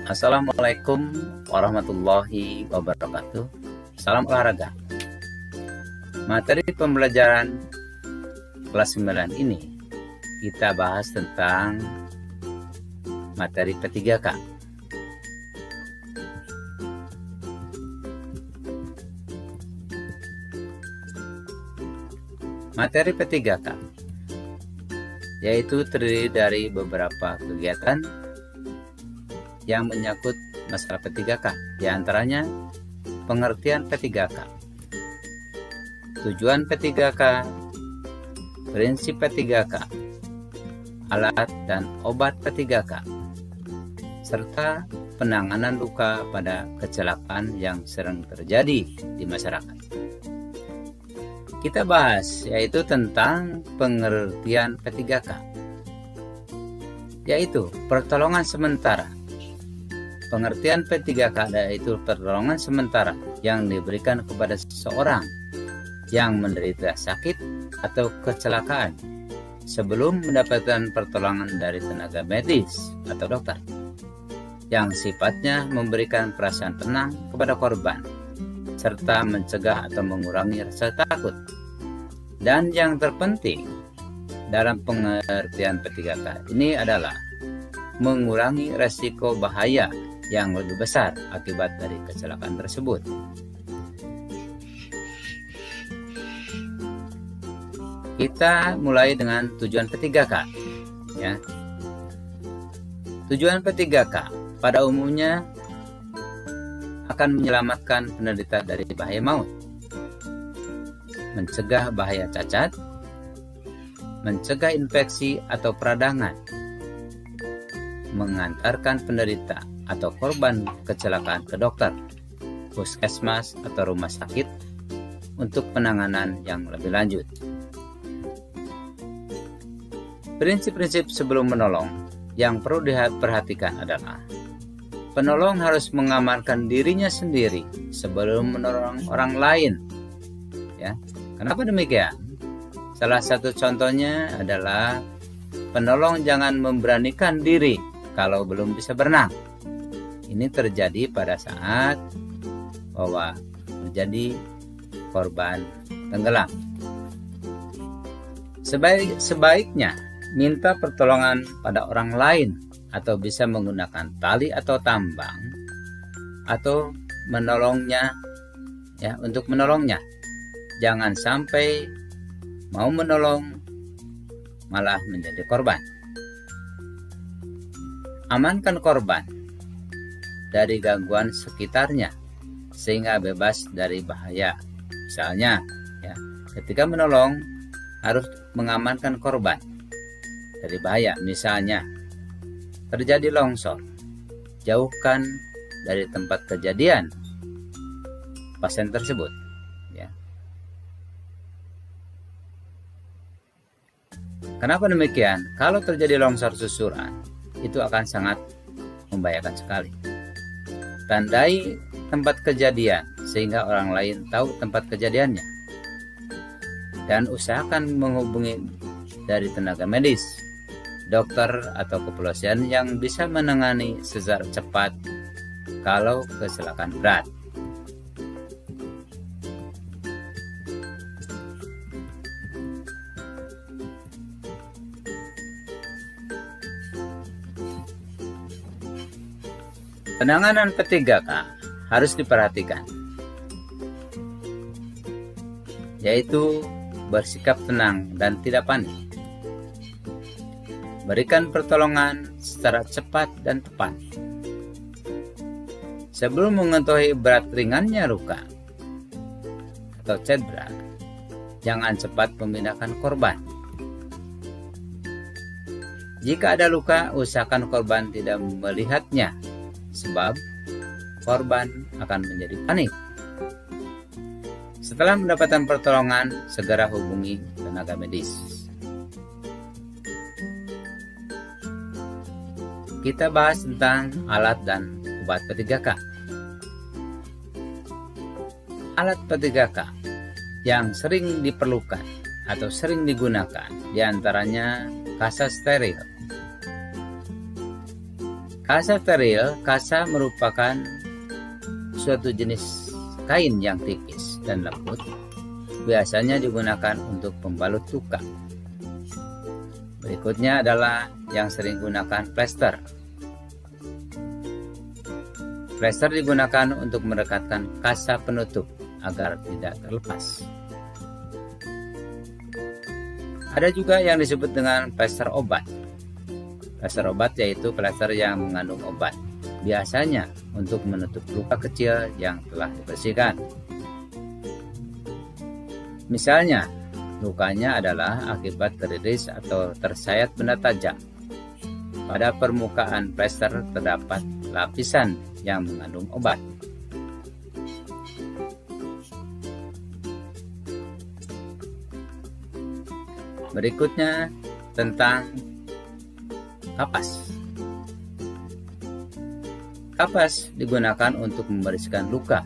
Assalamualaikum warahmatullahi wabarakatuh. Salam olahraga. Materi pembelajaran kelas 9 ini kita bahas tentang materi P3K. Materi P3K yaitu terdiri dari beberapa kegiatan yang menyangkut masalah P3K, di antaranya pengertian P3K, tujuan P3K, prinsip P3K, alat dan obat P3K, serta penanganan luka pada kecelakaan yang sering terjadi di masyarakat. Kita bahas yaitu tentang pengertian P3K, yaitu pertolongan sementara. Pengertian P3K yaitu pertolongan sementara yang diberikan kepada seseorang yang menderita sakit atau kecelakaan sebelum mendapatkan pertolongan dari tenaga medis atau dokter, yang sifatnya memberikan perasaan tenang kepada korban serta mencegah atau mengurangi rasa takut. Dan yang terpenting dalam pengertian P3K ini adalah mengurangi resiko bahaya yang lebih besar akibat dari kecelakaan tersebut. Kita mulai dengan tujuan P3K, ya. Tujuan P3K pada umumnya akan menyelamatkan penderita dari bahaya maut, mencegah bahaya cacat, mencegah infeksi atau peradangan, mengantarkan penderita atau korban kecelakaan ke dokter, puskesmas atau rumah sakit untuk penanganan yang lebih lanjut. Prinsip-prinsip sebelum menolong yang perlu diperhatikan adalah penolong harus mengamankan dirinya sendiri sebelum menolong orang lain. Ya, kenapa demikian? Salah satu contohnya adalah penolong jangan memberanikan diri kalau belum bisa berenang. Ini terjadi pada saat bahwa terjadi korban tenggelam. Sebaiknya minta pertolongan pada orang lain atau bisa menggunakan tali atau tambang atau menolongnya, ya, untuk menolongnya. Jangan sampai mau menolong malah menjadi korban. Amankan korban dari gangguan sekitarnya sehingga bebas dari bahaya. Misalnya, ya, ketika menolong harus mengamankan korban dari bahaya. Misalnya terjadi longsor, jauhkan dari tempat kejadian pasien tersebut, ya. Kenapa demikian? Kalau terjadi longsor susulan, itu akan sangat membahayakan sekali. Tandai tempat kejadian sehingga orang lain tahu tempat kejadiannya, dan usahakan menghubungi dari tenaga medis, dokter atau kepolisian yang bisa menangani secara cepat kalau kecelakaan berat. Penanganan P3K harus diperhatikan, yaitu bersikap tenang dan tidak panik. Berikan pertolongan secara cepat dan tepat. Sebelum mengetahui berat ringannya luka atau cedera, jangan cepat memindahkan korban. Jika ada luka, usahakan korban tidak melihatnya, sebab korban akan menjadi panik. Setelah mendapatkan pertolongan, segera hubungi tenaga medis. Kita bahas tentang alat dan obat P3K. Alat P3K yang sering diperlukan atau sering digunakan diantaranya kasa steril, Kasa steril, kasa merupakan suatu jenis kain yang tipis dan lembut, biasanya digunakan untuk pembalut luka. Berikutnya adalah yang sering gunakan plester. Plester digunakan untuk merekatkan kasa penutup agar tidak terlepas. Ada juga yang disebut dengan plester obat. Plester obat yaitu plester yang mengandung obat, biasanya untuk menutup luka kecil yang telah dibersihkan. Misalnya, lukanya adalah akibat teriris atau tersayat benda tajam. Pada permukaan plester terdapat lapisan yang mengandung obat. Berikutnya tentang kapas. Kapas digunakan untuk membersihkan luka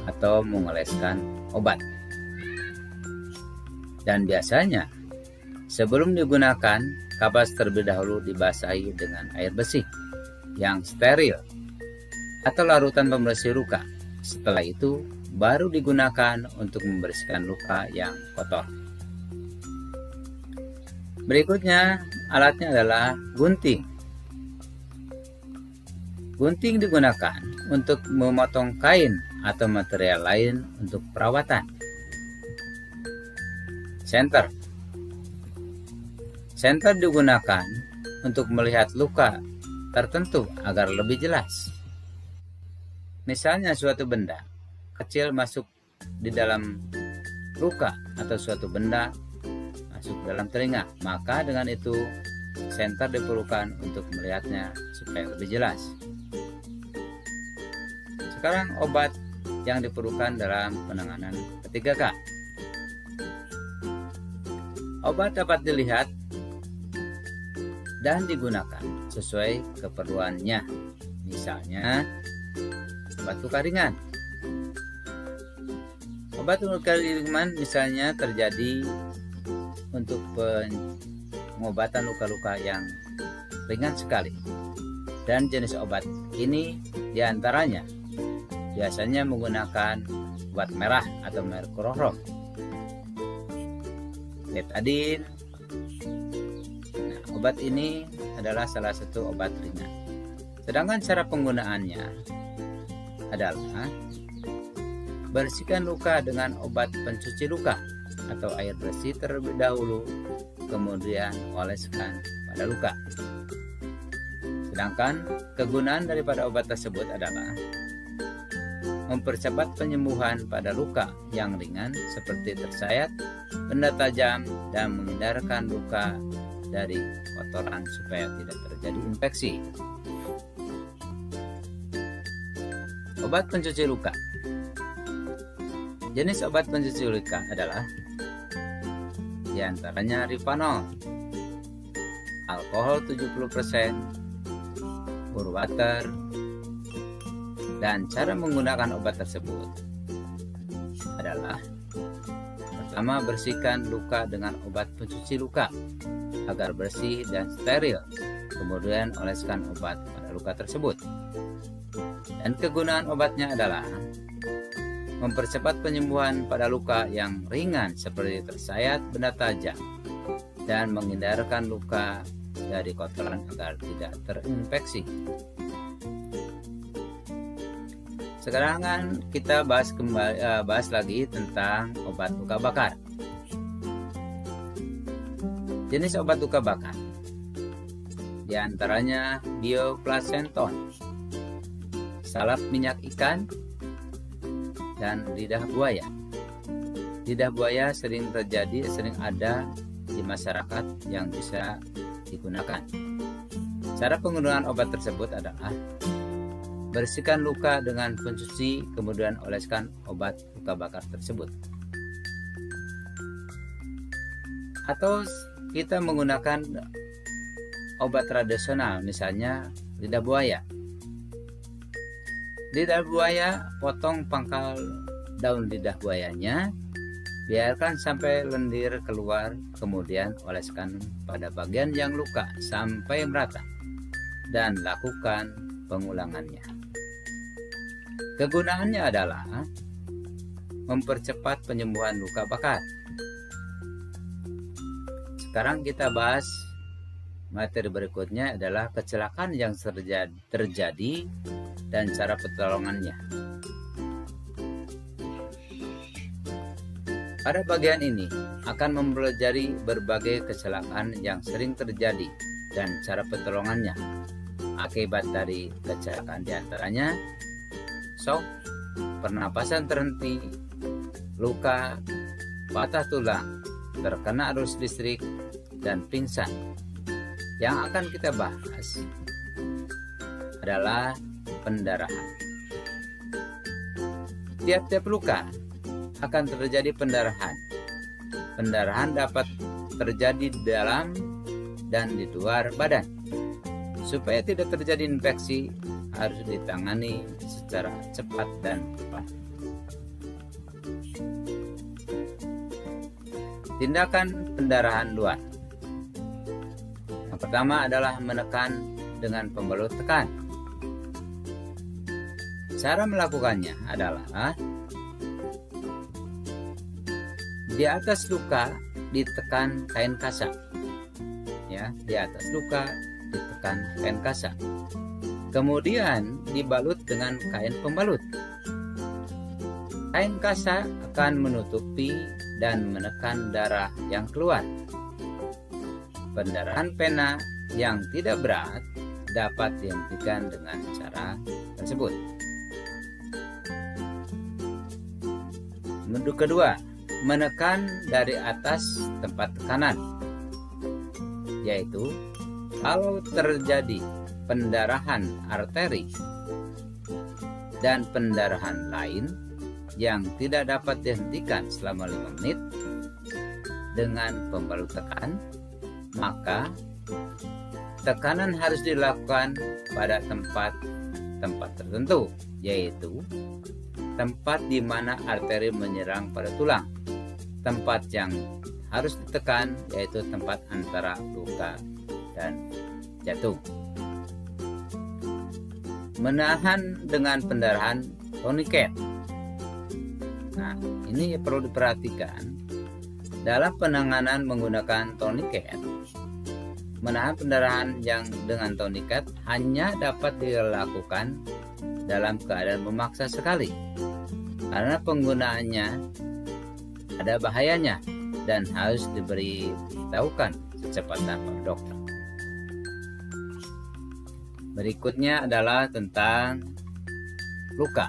atau mengoleskan obat. Dan biasanya sebelum digunakan, kapas terlebih dahulu dibasahi dengan air bersih yang steril atau larutan pembersih luka. Setelah itu baru digunakan untuk membersihkan luka yang kotor. Berikutnya alatnya adalah gunting. Gunting digunakan untuk memotong kain atau material lain untuk perawatan. Senter. Senter digunakan untuk melihat luka tertentu agar lebih jelas. Misalnya suatu benda kecil masuk di dalam luka atau suatu benda masuk dalam telinga, maka dengan itu senter diperlukan untuk melihatnya supaya lebih jelas. Sekarang obat yang diperlukan dalam penanganan ketiga K. Obat dapat dilihat dan digunakan sesuai keperluannya. Misalnya obat luka ringan. Obat luka ringan misalnya terjadi untuk pengobatan luka-luka yang ringan sekali. Dan jenis obat ini diantaranya biasanya menggunakan obat merah atau merkurorom, betadine. Nah, obat ini adalah salah satu obat ringan. Sedangkan cara penggunaannya adalah bersihkan luka dengan obat pencuci luka atau air bersih terlebih dahulu, kemudian oleskan pada luka. Sedangkan kegunaan daripada obat tersebut adalah mempercepat penyembuhan pada luka yang ringan seperti tersayat benda tajam dan menghindarkan luka dari kotoran supaya tidak terjadi infeksi. Obat pencuci luka. Jenis obat pencuci luka adalah diantaranya Rivanol, alkohol 70%, water, dan cara menggunakan obat tersebut adalah pertama, bersihkan luka dengan obat pencuci luka agar bersih dan steril, kemudian oleskan obat pada luka tersebut. Dan kegunaan obatnya adalah mempercepat penyembuhan pada luka yang ringan seperti tersayat benda tajam dan menghindarkan luka dari kotoran agar tidak terinfeksi. Sekarang kita bahas lagi tentang obat luka bakar. Jenis obat luka bakar diantaranya bioplacenton, salep minyak ikan, dan lidah buaya. Lidah buaya sering ada di masyarakat yang bisa digunakan. Cara penggunaan obat tersebut adalah bersihkan luka dengan pencuci, kemudian oleskan obat luka bakar tersebut. Atau kita menggunakan obat tradisional, misalnya lidah buaya. Lidah buaya, potong pangkal daun lidah buayanya, biarkan sampai lendir keluar, kemudian oleskan pada bagian yang luka sampai merata. dan lakukan pengulangannya. Kegunaannya adalah mempercepat penyembuhan luka bakar. Sekarang kita bahas materi berikutnya adalah kecelakaan yang terjadi dan cara pertolongannya. Pada bagian ini akan mempelajari berbagai kecelakaan yang sering terjadi dan cara pertolongannya. Akibat dari kecelakaan diantaranya shock, pernapasan terhenti, luka, patah tulang, terkena arus listrik, dan pingsan. Yang akan kita bahas adalah pendarahan. Tiap-tiap luka akan terjadi pendarahan. Pendarahan dapat terjadi di dalam dan di luar badan. Supaya tidak terjadi infeksi, harus ditangani secara cepat dan tepat. Tindakan pendarahan luar. Yang pertama adalah menekan dengan pembalut tekan. Cara melakukannya adalah di atas luka ditekan kain kasak. Ya, di atas luka ditekan kain kasak. Kemudian dibalut dengan kain pembalut. Kain kasak akan menutupi dan menekan darah yang keluar. Pendarahan pena yang tidak berat dapat dihentikan dengan cara tersebut. Metode kedua, menekan dari atas tempat tekanan, yaitu kalau terjadi pendarahan arteri dan pendarahan lain yang tidak dapat dihentikan selama 5 menit dengan pembalut tekan, maka tekanan harus dilakukan pada tempat tertentu, yaitu tempat di mana arteri menyerang pada tulang. Tempat yang harus ditekan yaitu tempat antara luka dan jantung. Menahan dengan pendarahan tourniquet. Nah, ini perlu diperhatikan. Dalam penanganan menggunakan tourniquet, menahan pendarahan yang dengan tourniquet hanya dapat dilakukan dalam keadaan memaksa sekali, karena penggunaannya ada bahayanya dan harus diberitahukan secepatnya pada dokter. Berikutnya adalah tentang luka.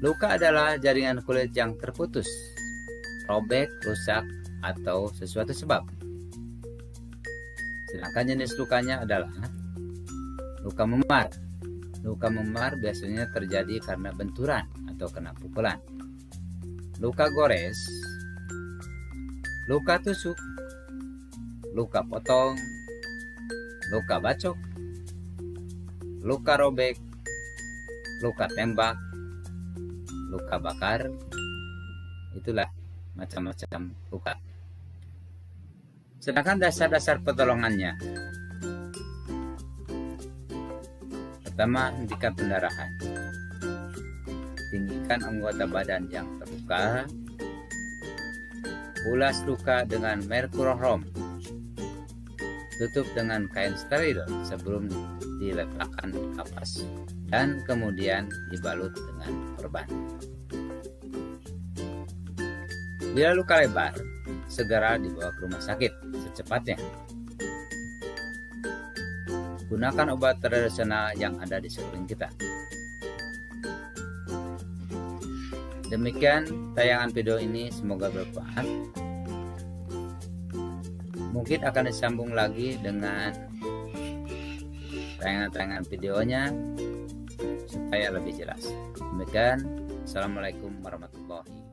Luka adalah jaringan kulit yang terputus, robek, rusak, atau sesuatu sebab. Sedangkan jenis lukanya adalah luka memar. Luka memar biasanya terjadi karena benturan atau kena pukulan. Luka gores, luka tusuk, luka potong, luka bacok, luka robek, luka tembak, luka bakar. Itulah macam-macam luka. Sedangkan dasar-dasar pertolongannya. Pertama, hentikan pendarahan. Tinggikan anggota badan yang terluka. Ulas luka dengan merkurohrom. Tutup dengan kain steril sebelum diletakkan kapas dan kemudian dibalut dengan perban. Bila luka lebar, segera dibawa ke rumah sakit secepatnya. Gunakan obat tradisional yang ada di sekeliling kita. Demikian tayangan video ini, semoga bermanfaat. Mungkin akan disambung lagi dengan tayangan-tayangan videonya supaya lebih jelas. Demikian, Assalamualaikum warahmatullahi wabarakatuh.